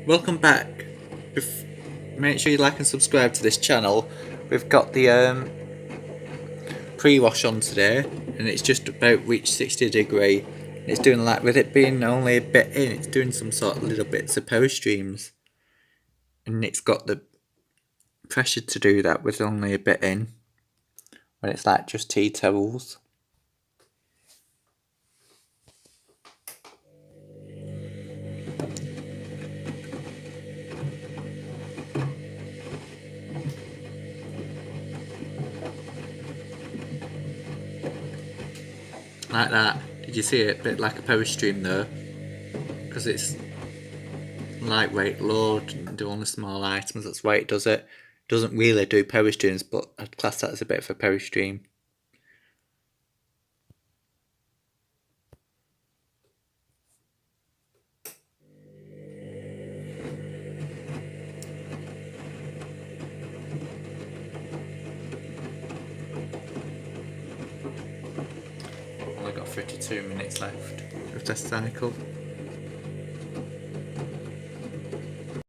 Welcome back. Make sure you like and subscribe to this channel. We've got the pre-wash on today, and it's just about reached 60°. It's doing like, with it being only a bit in, it's doing some sort of little bits of power streams, and it's got the pressure to do that with only a bit in, when it's like just tea towels. Like that. Did you see it? A bit like a power stream though, because it's lightweight load and do only small items. That's why it does it. It doesn't really do power streams, but I'd class that as a bit of a power stream. Only got 52 minutes left of this cycle.